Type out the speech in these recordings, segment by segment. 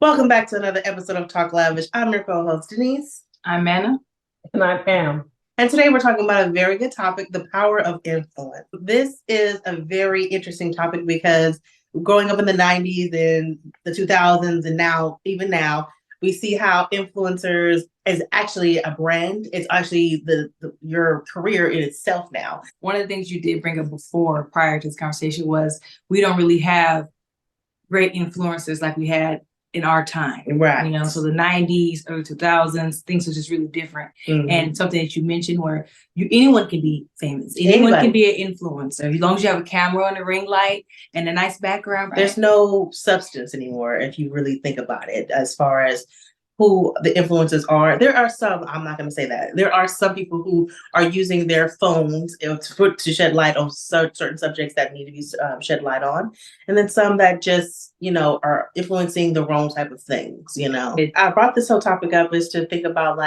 Welcome back to another episode of Talk Lavish. I'm your co-host, Denise. I'm Manna. And I am. And today we're talking about a very good topic, the power of influence. This is a very interesting topic because growing up in the 90s and the 2000s and even now, we see how influencers is actually a brand. It's actually your career in itself now. One of the things you did bring up before, prior to this conversation, was we don't really have great influencers like we had in our time. Right. So the 90s, early 2000s, things were just really different. Mm-hmm. And something that you mentioned where anyone can be famous. Anyone can be an influencer. As long as you have a camera and a ring light and a nice background. Right? There's no substance anymore if you really think about it as far as who the influencers are. There are some, I'm not going to say that. There are some people who are using their phones to shed light on certain subjects that need to be shed light on. And then some that just, are influencing the wrong type of things, I brought this whole topic up is to think about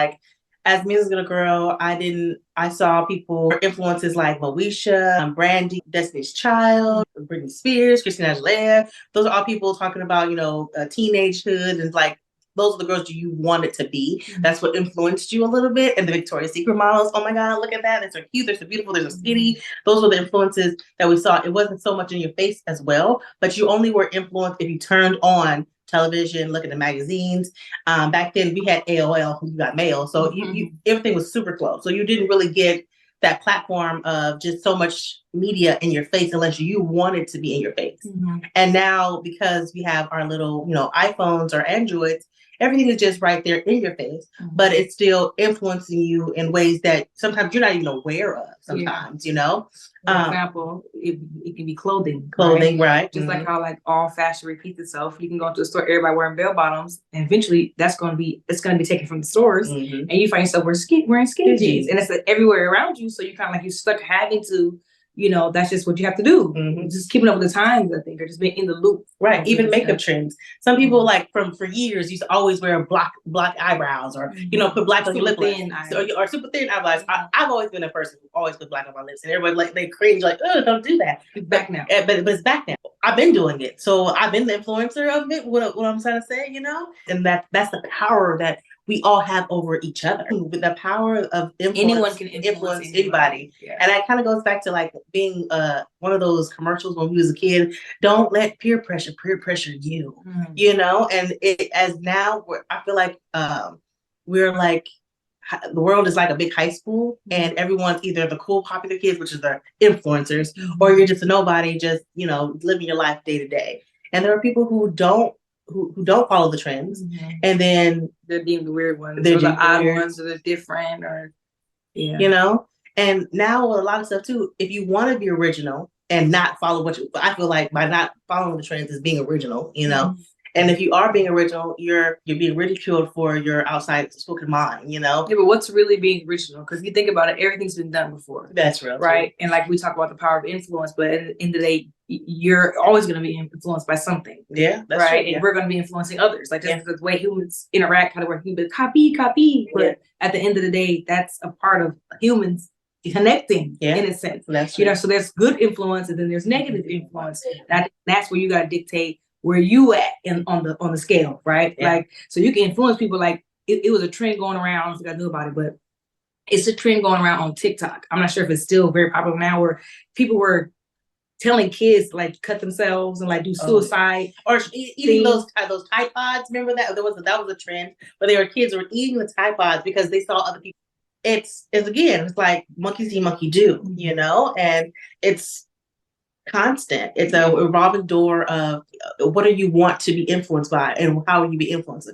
as me as a little girl, I saw people, influences like Moesha, Brandy, Destiny's Child, Britney Spears, Christina Aguilera. Those are all people talking about, teenagehood and those are the girls you wanted to be. That's what influenced you a little bit. And the Victoria's Secret models, oh my God, look at that. They're so cute, they're so beautiful, they're so skinny. Those were the influences that we saw. It wasn't so much in your face as well, but you only were influenced if you turned on television, look at the magazines. Back then we had AOL, you got mail. So you everything was super close. So you didn't really get that platform of just so much media in your face unless you wanted to be in your face. And now because we have our little, iPhones or Androids, everything is just right there in your face, but it's still influencing you in ways that sometimes you're not even aware of sometimes, For example, it can be clothing. Right? Just like how all fashion repeats itself. You can go into a store, everybody wearing bell bottoms, and eventually it's going to be taken from the stores, and you find yourself wearing skinny jeans, and it's everywhere around you. So you kind of you're stuck having to, that's just what you have to do. Just keeping up with the times, I think, or just being in the loop. Right. Even makeup trends. Some people for years used to always wear black eyebrows or, put black on your lip or super thin eyebrows. I've always been a person who always put black on my lips, and everybody they cringe oh, don't do that. It's back now. But it's back now. I've been doing it. So I've been the influencer of it, what I'm trying to say, and that's the power that we all have over each other. With the power of influence, anyone can influence anybody. Yeah. And that kind of goes back to being one of those commercials when we was a kid. Don't let peer pressure you, and I feel like we're the world is like a big high school, and everyone's either the cool popular kids, which is the influencers, or you're just a nobody, just living your life day to day. And there are people who don't follow the trends, and then they're deemed the weird ones, they're the odd ones, or they're different, or And now with a lot of stuff too, if you want to be original and not follow I feel like by not following the trends is being original, And if you are being original, you're being ridiculed for your outside spoken mind, Yeah, but what's really being original? Because if you think about it, everything's been done before. That's real, right? Too. And we talk about the power of influence, but at the end of the day, you're always going to be influenced by something. Yeah, that's right. True, yeah. And we're going to be influencing others, just the way humans interact, kind of where humans copy. But at the end of the day, that's a part of humans connecting in a sense. That's true. So there's good influence, and then there's negative influence. That's where you got to dictate where you at on the scale, right? Yeah. So you can influence people. It was a trend going around. I don't think I knew about it, but it's a trend going around on TikTok. I'm not sure if it's still very popular now, where people were telling kids to cut themselves and do suicide, or eating those Tide Pods. Remember that that was a trend where kids were eating the Tide Pods because they saw other people. It's like monkey see, monkey do, and it's constant. It's a revolving door of what do you want to be influenced by and how will you be influenced.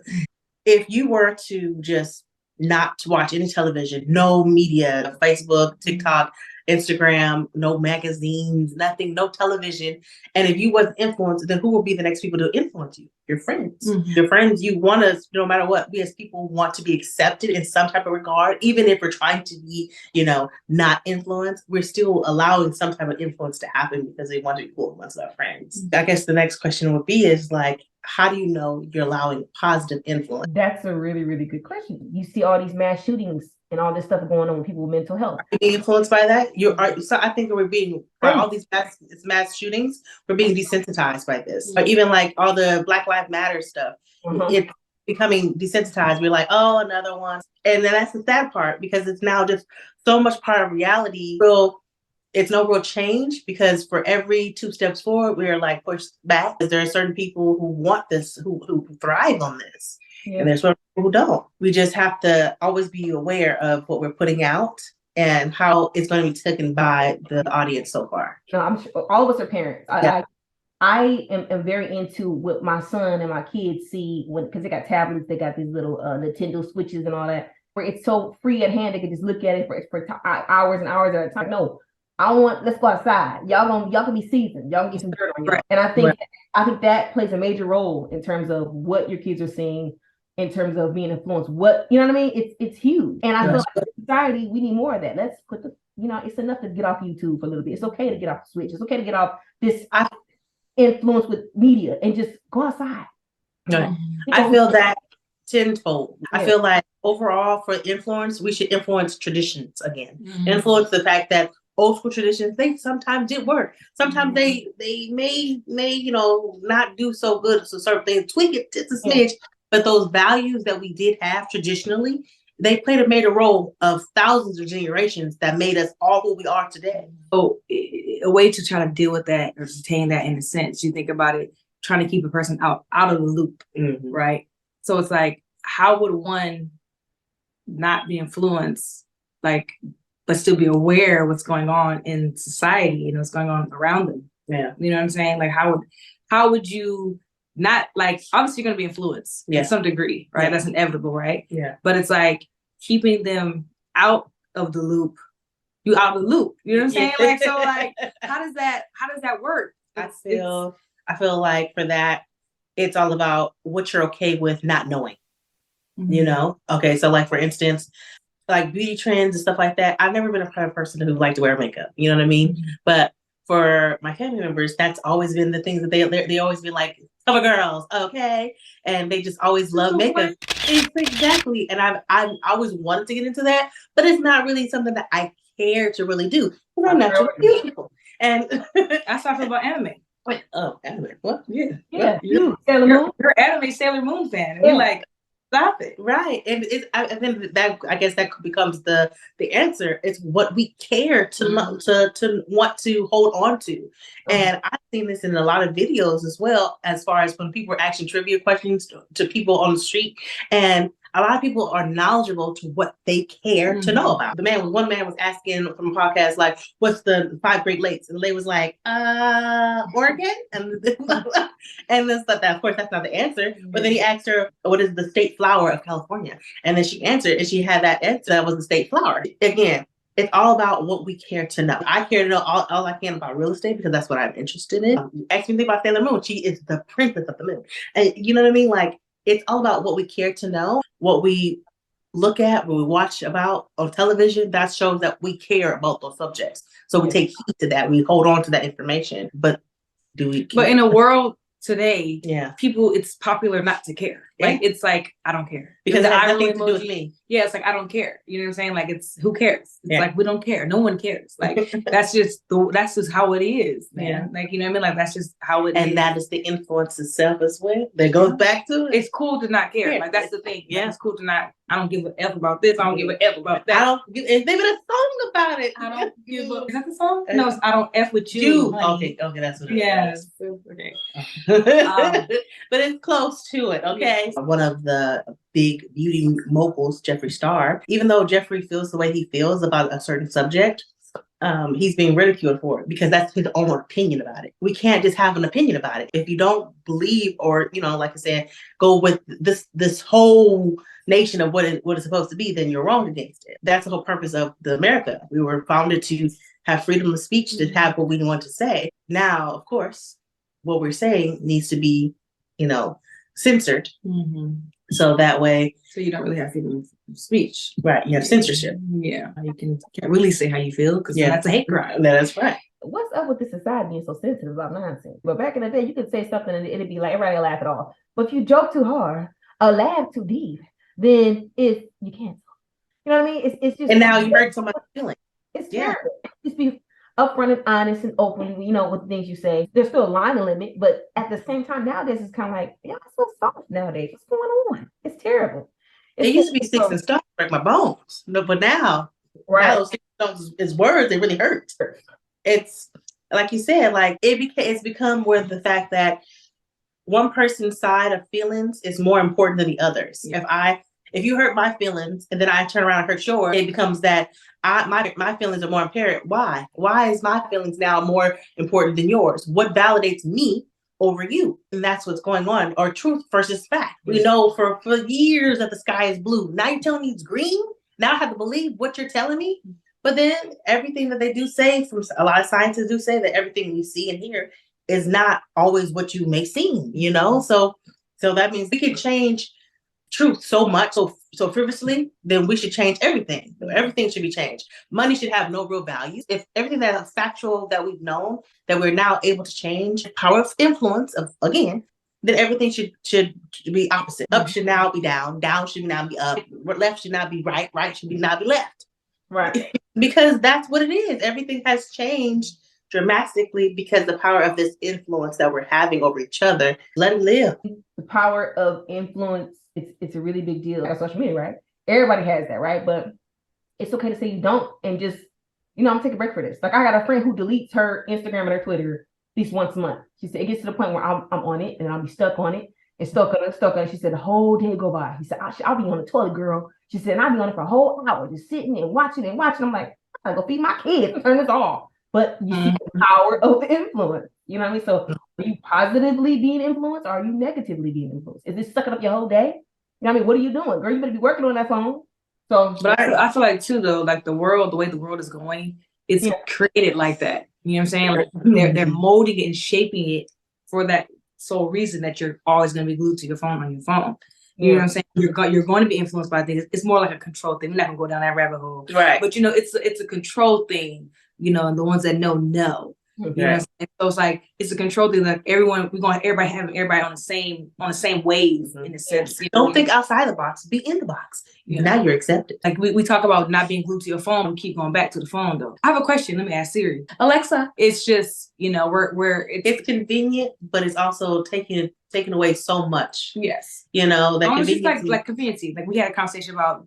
If you were to just not to watch any television, no media, Facebook, TikTok, Instagram, no magazines, nothing, no television. And if you wasn't influenced, then who will be the next people to influence you? Your friends. Your friends, you want to, no matter what, we as people want to be accepted in some type of regard. Even if we're trying to be, not influenced, we're still allowing some type of influence to happen because they want to be cool amongst our friends. I guess the next question would be is how do you know you're allowing positive influence? That's a really, really good question. You see all these mass shootings and all this stuff going on with people with mental health. Are you being influenced by that? So I think we're being, by all these mass shootings, we're being desensitized by this. Or even like all the Black Lives Matter stuff, it's becoming desensitized. We're like, oh, another one. And then that's the sad part, because it's now just so much part of reality. It's no real change, because for every 2 steps forward, we're like pushed back. There are certain people who want this, who thrive on this. Yeah. And there's certain people who don't. We just have to always be aware of what we're putting out and how it's going to be taken by the audience so far. No, I'm sure all of us are parents. I am very into what my son and my kids see because they got tablets, they got these little Nintendo Switches and all that, where it's so free at hand, they can just look at it for hours and hours at a time. No. Let's go outside. Y'all can be seasoned. Y'all can get some dirt on you. Right. And I think that plays a major role in terms of what your kids are seeing, in terms of being influenced. What, you know what I mean? It's huge. And I feel like in society, we need more of that. Let's put it's enough to get off YouTube for a little bit. It's okay to get off the Switch. It's okay to get off this influence with media and just go outside. No, I feel that tenfold. Yeah. I feel like overall for influence, we should influence traditions again. Influence the fact that old school traditions, they sometimes did work. Sometimes they may not do so good. So certain things, tweak it just a smidge. But those values that we did have traditionally, they played a major role of thousands of generations that made us all who we are today. So a way to try to deal with that or retain that, in a sense, you think about it, trying to keep a person out of the loop, right? So it's like, how would one not be influenced, but still be aware of what's going on in society and what's going on around them? Yeah. You know what I'm saying? Like, how would you not, like, obviously you're going to be influenced to some degree, right? Yeah. That's inevitable, right? Yeah. But it's like keeping them out of the loop. You out of the loop. You know what I'm saying? Like, so like, how does that work? I feel like for that, it's all about what you're okay with not knowing. You know? Okay, so like for instance, like beauty trends and stuff like that. I've never been a kind of person who liked to wear makeup. You know what I mean? But for my family members, that's always been the things that they always been like, cover girls, okay? And they just always love makeup. Exactly. And I've always wanted to get into that, but it's not really something that I care to really do. Because I'm naturally beautiful. And that's how I feel about anime. Oh, anime. What? Yeah. Yeah. Well, Sailor Moon. You're anime Sailor Moon fan. And we're like, stop it. Right. And I think that, I guess that becomes the answer. It's what we care to want to hold on to. And I've seen this in a lot of videos as well, as far as when people are asking trivia questions to people on the street. And a lot of people are knowledgeable to what they care to know about. One man was asking from a podcast, like, what's the 5 Great Lakes? And the lady was like, Oregon? And then stuff that, of course, that's not the answer. But then he asked her, what is the state flower of California? And then she answered, and she had that answer that was the state flower. Again, it's all about what we care to know. I care to know all I can about real estate because that's what I'm interested in. Ask me about Sailor Moon. She is the princess of the moon. And you know what I mean? Like, it's all about what we care to know, what we look at, what we watch about on television. That shows that we care about those subjects. So we take heed to that. We hold on to that information. But do we? But in a world today, people, it's popular not to care. Like, it's like, I don't care. Because it has nothing to do with me. Yeah, it's like, I don't care. You know what I'm saying? Like, it's, who cares? It's like, we don't care. No one cares. Like, that's just how it is, man. Yeah. Like, you know what I mean? Like, that's just how it is. And that is the influence itself as well. That goes back to it. It's cool to not care. Like, that's the thing. Yeah. Like, it's cool to not, I don't give a F about this. I don't give a F about that. I don't give, and they made a song about it. I don't give a, is that the song? No, it's I don't F with you. Okay, that's what it is. Okay. But it's close to it, okay? One of the big beauty moguls, Jeffree Star, even though Jeffree feels the way he feels about a certain subject, he's being ridiculed for it because that's his own opinion about it. We can't just have an opinion about it. If you don't believe or, like I said, go with this whole nation of what it's supposed to be, then you're wrong against it. That's the whole purpose of the America. We were founded to have freedom of speech, to have what we want to say. Now, of course, what we're saying needs to be, censored. So that way. So you don't really have freedom of speech. Right. You have censorship. Yeah. You can't really say how you feel because that's a hate crime. That's right. what's up with this society being so sensitive about nonsense? But back in the day, you could say something and it'd be like everybody laugh it off. But if you joke too hard or laugh too deep, then you can't. You know what I mean? It's just, and now you hurt somebody's feelings. it's terrible. Just be upfront and honest and open, with the things you say. There's still a line limit, but at the same time, nowadays it's kind of like, y'all so soft nowadays. What's going on? It's terrible. It used to be sticks and stones break my bones. No, but now, now those sticks and stones is words, they really hurt. It's like you said, like it's become where the fact that one person's side of feelings is more important than the others. Yeah. If you hurt my feelings and then I turn around and hurt yours, it becomes that my feelings are more impaired. Why? Why is my feelings now more important than yours? What validates me over you? And that's what's going on. Or truth versus fact. We know for years that the sky is blue. Now you're telling me it's green? Now I have to believe what you're telling me? But then everything that they do say, from a lot of scientists do say that everything we see and hear is not always what you may seem, So that means we can change truth so much, so frivolously, then we should change everything. Everything should be changed. Money should have no real value. If everything that is factual that we've known, that we're now able to change, power of influence of again, then everything should be opposite. Up should now be down should now be up, left should now be right should now be left. Right. Because that's what it is. Everything has changed dramatically because the power of this influence that we're having over each other. Let it live. The power of influence, it's a really big deal. Like social media, right? Everybody has that, right? But it's okay to say you don't and just, I'm taking a break for this. Like I got a friend who deletes her Instagram and her Twitter at least once a month. She said it gets to the point where I'm on it and I'll be stuck on it and stuck on it. She said the whole day go by. He said, I'll be on the toilet, girl. She said, I'll be on it for a whole hour, just sitting and watching. I'm like, I gotta go feed my kids and turn this off. But you see the power of the influence. You know what I mean? So are you positively being influenced or are you negatively being influenced? Is this sucking up your whole day? You know what I mean? What are you doing? Girl, you better be working on that phone. So, but I feel like too though, like the way the world is going, it's created like that. You know what I'm saying? Like they're molding it and shaping it for that sole reason that you're always going to be glued to your phone on your phone. You know what I'm saying? You're going to be influenced by things. It's more like a control thing. We're not going to go down that rabbit hole, right? But it's a control thing. And the ones that know. You know what I'm saying? So it's like it's a control thing. Like everybody having everybody on the same wave in a sense. Don't think outside the box. Be in the box. Now you're accepted. Like we talk about not being glued to your phone. We keep going back to the phone though. I have a question. Let me ask Siri. Alexa. It's just it's convenient, but it's also taking away so much. Yes. That convenience. Like convenience. Like we had a conversation about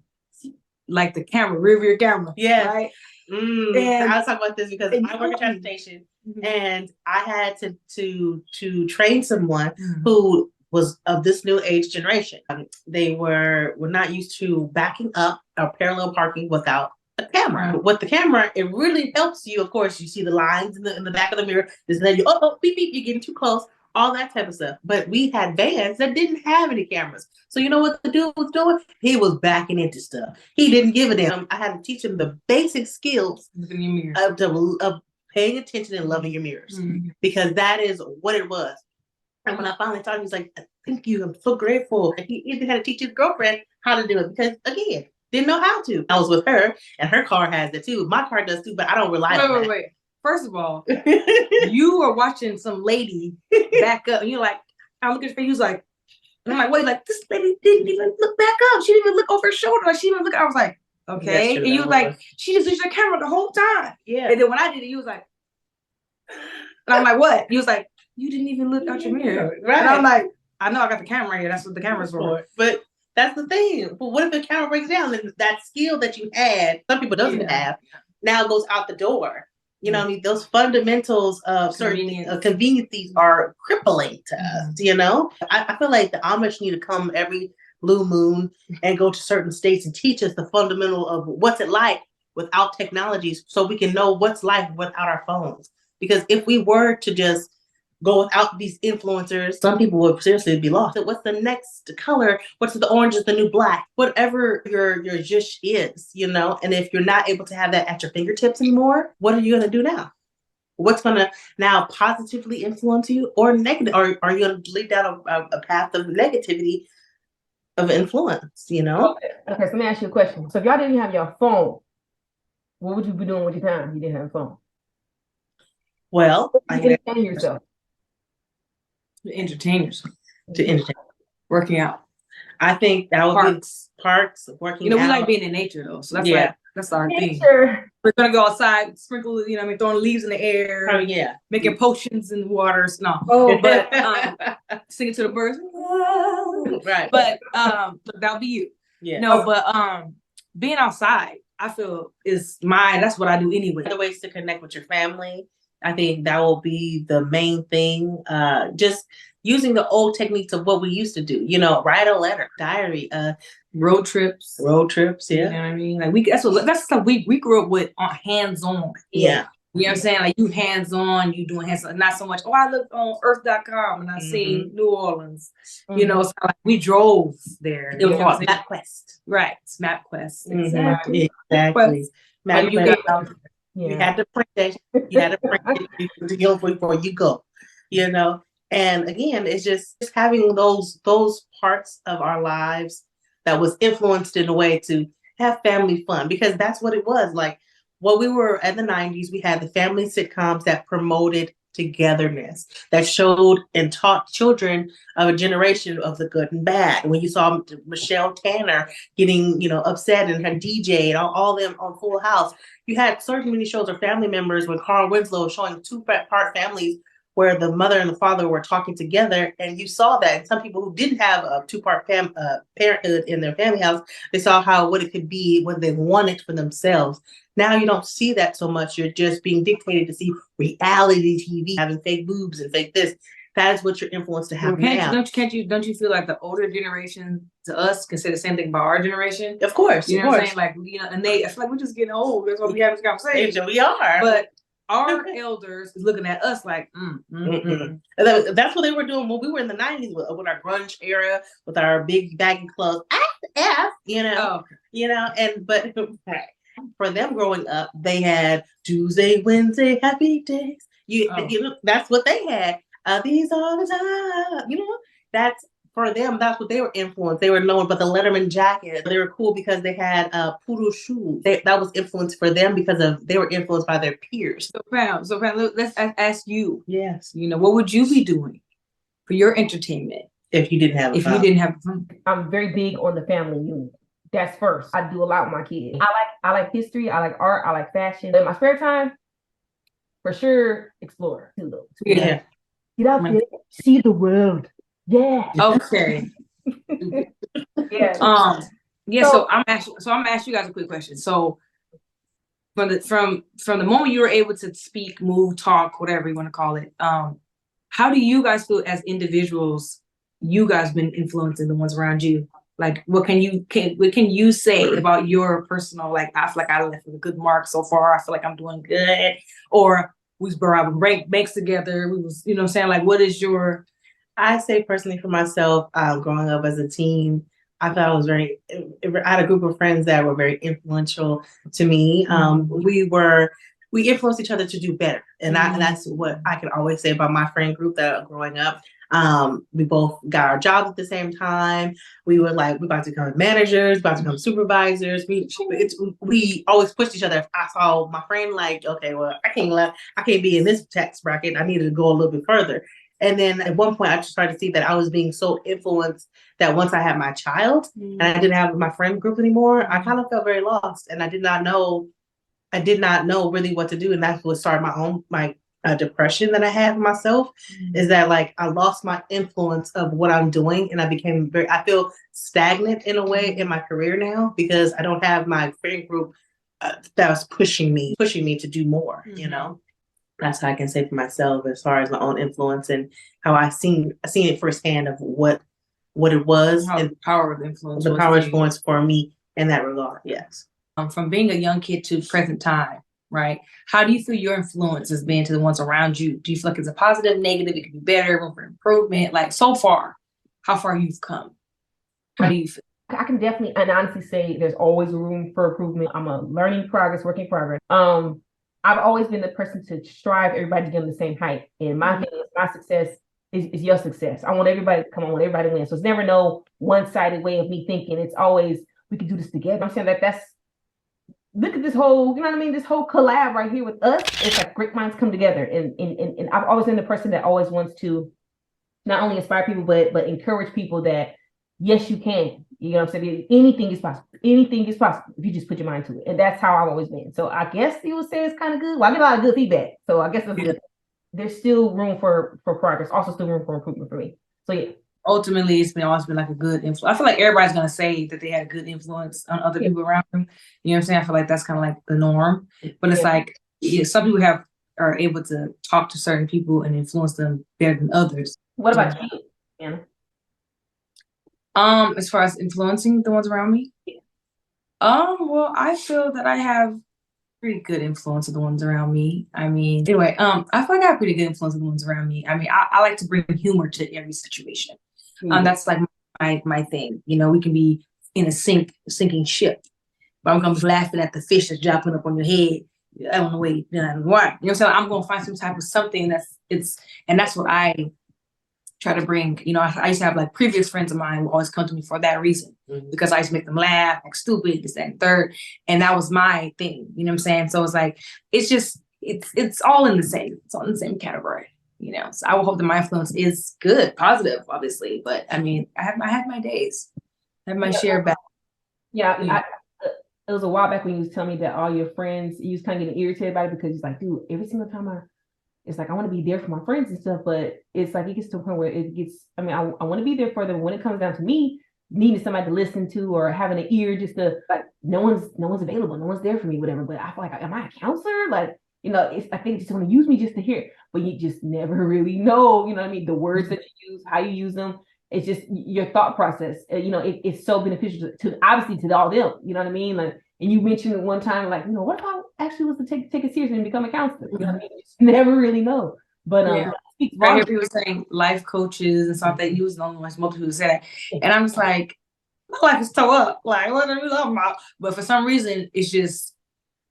like the camera, rear view camera. Yeah. Right. And I was talking about this because I work at transportation and I had to train someone who was of this new age generation. They were not used to backing up or parallel parking without a camera. With the camera, it really helps you. Of course, you see the lines in the back of the mirror. There's then beep beep, you're getting too close. All that type of stuff. But we had vans that didn't have any cameras. So you know what the dude was doing? He was backing into stuff. He didn't give a damn. I had to teach him the basic skills of paying attention and loving your mirrors. Because that is what it was. And when I finally taught him, he's like, thank you. I'm so grateful. And he even had to teach his girlfriend how to do it because, again, didn't know how to. I was with her and her car has it too. My car does too, but I don't rely on that. Wait. First of all, you are watching some lady back up, and you're like, I look at your face, he was like, and I'm like, wait, like this lady didn't even look back up. She didn't even look over her shoulder. Like she didn't even look. I was like, okay. And you was like, she just used your camera the whole time. Yeah. And then when I did it, you was like, and I'm like, what? You was like, you didn't even look out your mirror. Right. And I'm like, I know I got the camera right here. That's what the camera's for. But that's the thing. But what if the camera breaks down? Then that skill that you had, some people doesn't have, now goes out the door. You know what I mean? Those fundamentals of certain conveniences are crippling to us, I feel like the Amish need to come every blue moon and go to certain states and teach us the fundamental of what's it like without technologies so we can know what's life without our phones. Because if we were to just go without these influencers, some people would seriously be lost. What's the next color? What's the orange is the new black? Whatever your zhish is, and if you're not able to have that at your fingertips anymore, what are you going to do now? What's going to now positively influence you or negative? Or are you going to lead down a path of negativity of influence, Okay, so let me ask you a question. So if y'all didn't have your phone, what would you be doing with your time if you didn't have a phone? Well, I You think entertain yourself. Entertainers to entertain. working out. I think that would Parks. be parks, working You know, we out. like being in nature though, so that's Yeah. like that's our thing. Nature. We're gonna go outside, sprinkle, you know, what I mean, throwing leaves in the air, Oh, yeah. making potions in the waters. No, Oh, but singing to the birds. Right. But that'll be you. Yeah. No, but being outside, I feel that's what I do anyway. Other ways to connect with your family. I think that will be the main thing. Just using the old techniques of what we used to do. You know, write a letter, diary, Road trips. road trips. You know Yeah. what I mean? Like that's stuff we grew up with on hands-on. Yeah. You know what I'm saying? Like you hands-on, you doing hands-on, not so much, oh, I looked on earth.com and I seen New Orleans. You know, so like we drove there. It You was know what I'm called saying? MapQuest. Right. It's MapQuest. Mhm. Exactly. Exactly. And you MapQuest. got You yeah. had to print that. You had to print it to go before you go. You know, and again, it's just having those parts of our lives that was influenced in a way to have family fun, because that's what it was. Like what we were at the 90s, we had the family sitcoms that promoted togetherness, that showed and taught children of a generation of the good and bad. When you saw Michelle Tanner getting, you know, upset and her DJ and all them on Full House, you had certain many shows or family members when Carl Winslow was showing two-part families where the mother and the father were talking together, and you saw that. And some people who didn't have a two-part parenthood in their family house, they saw what it could be when they wanted for themselves. Now you don't see that so much. You're just being dictated to see reality TV, having fake boobs and fake this. That is what you're influenced to have now. Don't you feel like the older generation to us can say the same thing about our generation? Of course, You know of what I'm course. saying? Like, you know, and it's like we're just getting old. That's why we have this conversation. We are. But our elders is looking at us like, And that's what they were doing when we were in the 90s with our grunge era, with our big baggy clothes. You know, but for them growing up, they had Tuesday, Wednesday, happy days. You know, that's what they had. These are the time. You know, that's for them. That's what they were influenced. They were known, but the Letterman jacket, they were cool because they had poodle shoes. That was influenced for them because they were influenced by their peers. So Pam, look, let's ask you. Yes. You know, what would you be doing for your entertainment if you didn't have a phone? you didn't have a phone? I'm very big on the family unit. That's first. I do a lot with my kids. I like history. I like art. I like fashion. In my spare time, for sure, explore. Yeah. Get out there, see the world. Yeah. Okay. Yeah. So I'm gonna ask you guys a quick question. So from the moment you were able to speak, move, talk, whatever you want to call it, how do you guys feel as individuals? You guys been influencing the ones around you. Like, what can you say about your personal, like, I feel like I left with a good mark so far. I feel like I'm doing good. Or we was robbing banks together. We was, you know what I'm saying? Like, what is your... I say personally for myself, growing up as a teen, I thought I was I had a group of friends that were very influential to me. We influenced each other to do better. And that's what I can always say about my friend group that growing up. We both got our jobs at the same time. We were like, we're about to become managers, about to become supervisors. We always pushed each other. I saw my friend like, okay, well, I can't be in this tax bracket. I needed to go a little bit further. And then at one point I just started to see that I was being so influenced that once I had my child and I didn't have my friend group anymore, I kind of felt very lost, and I did not know really what to do. And that's what started my depression that I had for myself, is that like I lost my influence of what I'm doing, and I feel stagnant in a way in my career now because I don't have my friend group that was pushing me to do more. You know, that's how I can say for myself as far as my own influence and how I seen it firsthand of what it was, How and the power of influence. the power of influence for me in that regard. Yes. From being a young kid to present time, right? How do you feel your influence has been to the ones around you? Do you feel like it's a positive, negative? It could be better, room for improvement. Like, so far, how far you've come? How do you feel? I can definitely and honestly say there's always room for improvement. I'm a work in progress. I've always been the person to strive everybody to get on the same height. And my thing is, my success is your success. I want everybody to come on, I want everybody to win. So it's never no one-sided way of me thinking. It's always, we can do this together. I'm saying that's look at this whole, you know what I mean? This whole collab right here with us. It's like great minds come together. And I've always been the person that always wants to not only inspire people, but encourage people that yes, you can. You know what I'm saying? Anything is possible. Anything is possible if you just put your mind to it. And that's how I've always been. So I guess you would say it's kind of good. Well, I get a lot of good feedback. So I guess that's good. There's still room for progress, also still room for improvement for me. So yeah. Ultimately, it's always been like a good influence. I feel like everybody's gonna say that they had a good influence on other people around them. You know what I'm saying? I feel like that's kind of like the norm. But it's like some people are able to talk to certain people and influence them better than others. What about you, Anna? As far as influencing the ones around me, well, I feel that I have pretty good influence of the ones around me. I mean, anyway, I feel like I have pretty good influence of the ones around me. I mean, I like to bring humor to every situation. That's like my thing. You know, we can be in a sinking ship, but I'm gonna be laughing at the fish that's dropping up on your head. I don't know why. You know what I'm saying? I'm gonna find some type of something and that's what I try to bring. You know, I used to have like previous friends of mine who always come to me for that reason, because I used to make them laugh, like stupid, this, that, and third, and that was my thing. You know what I'm saying? So it's like it's all in the same. It's all in the same category. You know, so I will hope that my influence is good, positive, obviously. But I mean, I had my days, I had my share back. Yeah, it was a while back when you was telling me that all your friends, you was kind of getting irritated by it because it's like, dude, every single time it's like I want to be there for my friends and stuff, but it's like it gets to a point where it gets. I mean, I want to be there for them when it comes down to me needing somebody to listen to or having an ear just to like no one's available, no one's there for me, whatever. But I feel like, am I a counselor? Like, you know, I think they just want to use me just to hear, but you just never really know, you know what I mean? The words that you use, how you use them. It's just your thought process. You know, it's so beneficial to obviously to all them. You know what I mean? Like, and you mentioned it one time, like, you know, what if I actually was to take it seriously and become a counselor? You know what I mean? You just never really know. But I hear people saying life coaches and something. You was the only one multiple people say that, and I'm just like, my life is toe up. Like, what are you talking about? But for some reason, it's just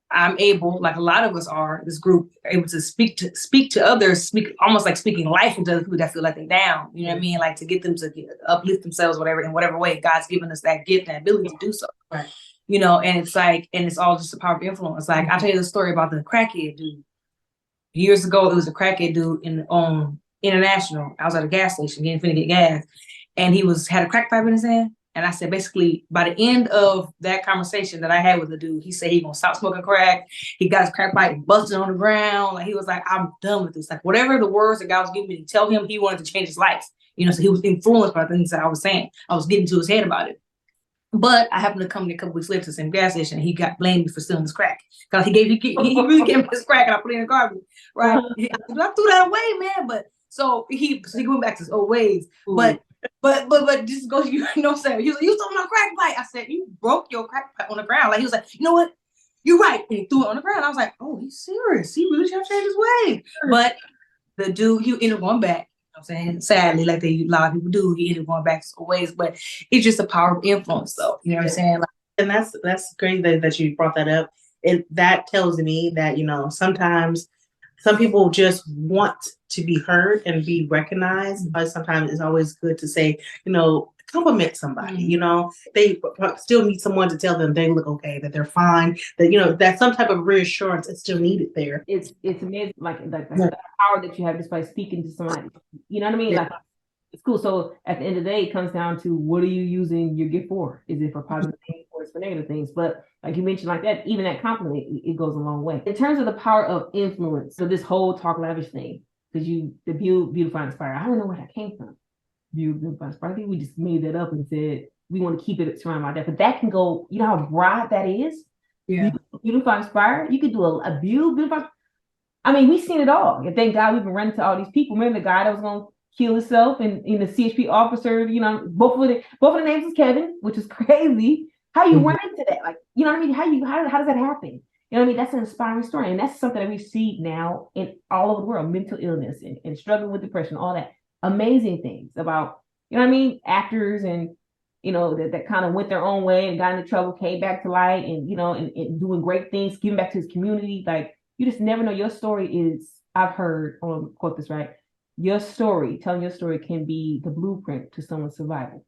I'm able, like a lot of us are, this group, able to speak to others, almost like speaking life into other people that feel like they're down. You know what I mean? Like to get them to uplift themselves, whatever, in whatever way God's given us that gift and ability to do so. Right. You know, and it's like, and it's all just a powerful influence. Like I'll tell you the story about the crackhead dude. Years ago, it was a crackhead dude on International. I was at a gas station finna get gas, and he had a crack pipe in his hand. And I said, basically, by the end of that conversation that I had with the dude, he said he gonna stop smoking crack. He got his crack pipe busted on the ground. Like he was like, I'm done with this. Like whatever the words that God was giving me to tell him, he wanted to change his life. You know, so he was influenced by things that I was saying. I was getting to his head about it. But I happened to come in a couple weeks later to the same gas station, and he got blamed me for stealing his crack. Because he really gave me his crack, and I put it in the garbage. Right? I threw that away, man. But so he went back to his old ways. But just goes, you know what I'm saying? He was like, you stole my crack pipe. I said, you broke your crack pipe on the ground. Like he was like, you know what? You're right. And he threw it on the ground. I was like, oh, he's serious. He really trying to change his ways. But the dude, he ended up going back. You know what I'm saying? Sadly, like a lot of people do, he ended up going back to his ways. But it's just a power of influence, though. You know what I'm saying? Like, and that's great that you brought that up. That tells me that, you know, sometimes some people just want to be heard and be recognized, but sometimes it's always good to say, you know, compliment somebody. You know, they still need someone to tell them they look okay, that they're fine, that, you know, that some type of reassurance is still needed there. It's amazing, like the power that you have just by speaking to somebody. You know what I mean? Like it's cool. So at the end of the day, it comes down to what are you using your gift for? Is it for positive things or it's for negative things? But like you mentioned, like that, even that compliment, it goes a long way. In terms of the power of influence, so this whole talk lavish thing, because the beautiful inspire, I don't know where that came from. Beautiful inspire. I think we just made that up and said we want to keep it surrounded by that. But that can go, you know how broad that is? Yeah. Beautiful inspire. You could do a beautiful. I mean, we've seen it all. And thank God we've been running to all these people. Remember the guy that was going to kill himself and the CHP officer, you know, both of the names is Kevin, which is crazy. How you run into that? Like, you know what I mean? How does that happen? You know what I mean? That's an inspiring story. And that's something that we see now in all over the world, mental illness and struggling with depression, all that. Amazing things about, you know what I mean? Actors and, you know, that kind of went their own way and got into trouble, came back to light and, you know, and doing great things, giving back to his community. Like, you just never know. Your story is, I've heard, I want to quote this right, telling your story can be the blueprint to someone's survival.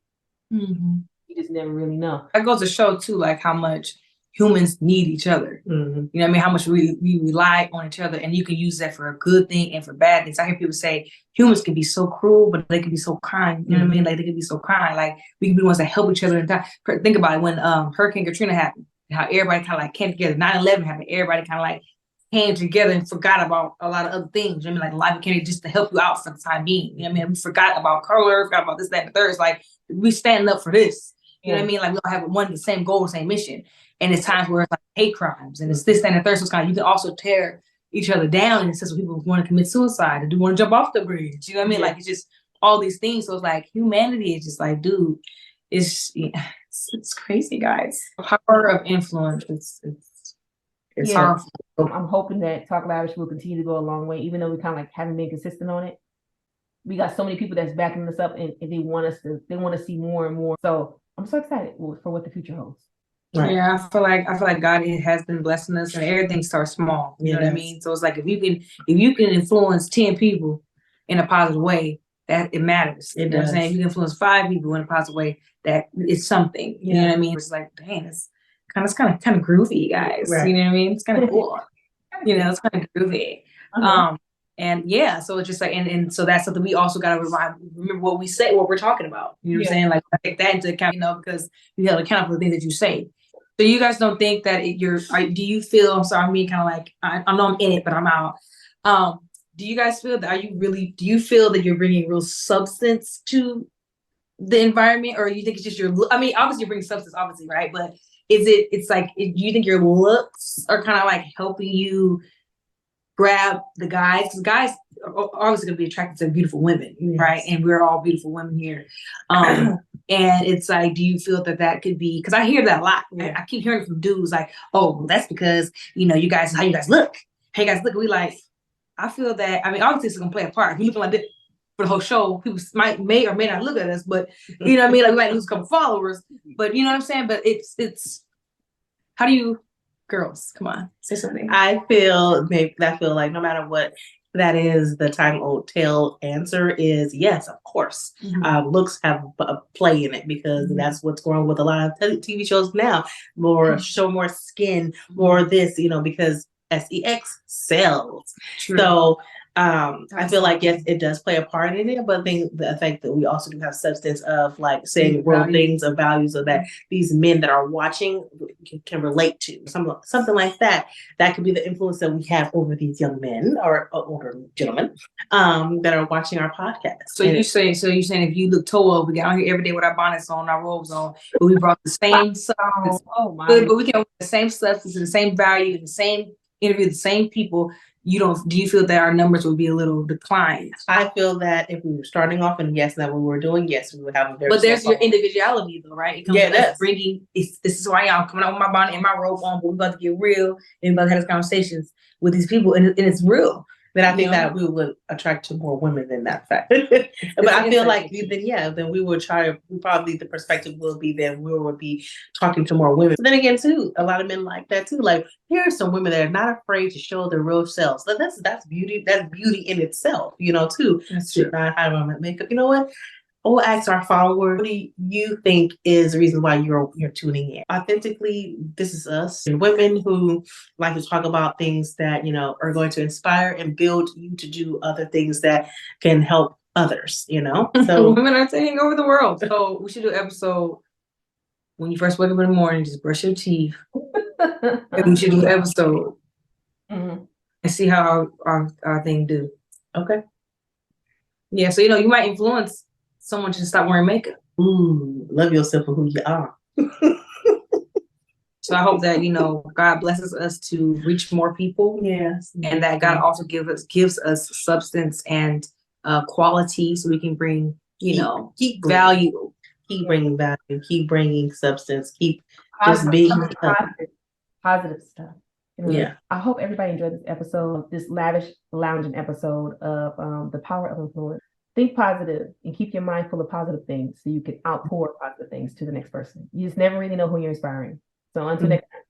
You just never really know. That goes to show too, like how much humans need each other. Mhm. You know what I mean? How much we rely on each other, and you can use that for a good thing and for bad things. I hear people say humans can be so cruel, but they can be so kind. You know what I mean? Like they can be so kind. Like we can be the ones that help each other in time. Think about it when Hurricane Katrina happened, how everybody kind of like came together. 9/11 happened, everybody kind of like came together and forgot about a lot of other things. You know what I mean? Like life came just to help you out for the time being. You know what I mean? We forgot about color, forgot about this, that, and the third. It's like we standing up for this. You know what I mean? Like we all have the same goal, the same mission. And it's times where it's like hate crimes and it's this, that, and the third. So it's kind of, you can also tear each other down. And it's just people want to commit suicide and do want to jump off the bridge. You know what I mean? Like it's just all these things. So it's like humanity is just like, dude, it's crazy, guys. Power of influence. It's harmful. I'm hoping that Talk Lavish will continue to go a long way, even though we kind of like haven't been consistent on it. We got so many people that's backing us up, and they want to see more and more. So I'm so excited for what the future holds. Right. Yeah, I feel like God has been blessing us, and everything starts small. You know what I mean? So it's like if you can influence 10 people in a positive way, that it matters. You know what I'm saying? If you can influence 5 people in a positive way, that is something. You know what I mean? It's like, dang, it's kind of groovy, guys. Right. You know what I mean? It's kind of cool. You know, it's kind of groovy. And yeah, so it's just like, and so that's something we also got to remember what we say, what we're talking about. You know what I'm saying? Like take that into account, you know, because you held accountable for the things that you say. So you guys don't think that do you feel, I'm sorry, I'm being kind of like, I know I'm in it, but I'm out. Do you guys feel that, do you feel that you're bringing real substance to the environment, or you think it's just obviously you're bringing substance, obviously, right? But do you think your looks are kind of like helping you grab the guys? Because guys are obviously going to be attracted to beautiful women, right? And we're all beautiful women here. And it's like, do you feel that could be, because I hear that a lot. I keep hearing from dudes like, oh, well, that's because, you know, you guys, how you guys look. Hey guys, look, we like, I feel that, obviously it's going to play a part. If you're looking like this for the whole show, people may or may not look at us, but you know what I mean? Like we might lose a couple followers, but you know what I'm saying? But it's, how do you, girls, come on, say something. I feel like no matter what that is, the time old tale answer is yes, of course. Looks have a play in it because that's what's going on with a lot of TV shows now. Show more skin, more this, you know, because sex sells. True. So I feel like yes, it does play a part in it, but I think the effect that we also do have substance of like saying real things of values, so that these men that are watching can relate to something like that. That could be the influence that we have over these young men or older gentlemen that are watching our podcast. So you're saying if you look toe up, we get out here every day with our bonnets on, our robes on, but we brought the same substance. But we can the same substance and the same value, the same interview, the same people. Do you feel that our numbers would be a little declined? I feel that if we were starting off and yes, that what we were doing, yes, we would have a very. But there's your individuality though, right? It comes this is why I'm coming out with my bonnet and my robe on, but we're about to get real and we're about to have these conversations with these people, and it's real. Then I think that we would attract to more women than that fact. But I feel like then we would probably the perspective will be then we would be talking to more women. But then again, too, a lot of men like that too. Like here are some women that are not afraid to show their real selves. That's beauty. That's beauty in itself, you know, too. That's true. Not have on makeup. You know what? We'll ask our followers, what do you think is the reason why you're tuning in? Authentically, this is us. And women who like to talk about things that, you know, are going to inspire and build you to do other things that can help others, you know? So women are taking over the world. So we should do an episode when you first wake up in the morning, just brush your teeth. And we should do an episode and see how our thing do. Okay. Yeah, so, you know, you might influence someone to stop wearing makeup. Love yourself for who you are. So I hope that, you know, God blesses us to reach more people. Yes. And that God also gives us substance and quality so we can bring, keep value. Keep bringing value. Keep bringing substance. Keep just being positive stuff. Yeah. I hope everybody enjoyed this episode, this lavish lounging episode of The Power of Influence. Think positive and keep your mind full of positive things so you can outpour positive things to the next person. You just never really know who you're inspiring. So until next time.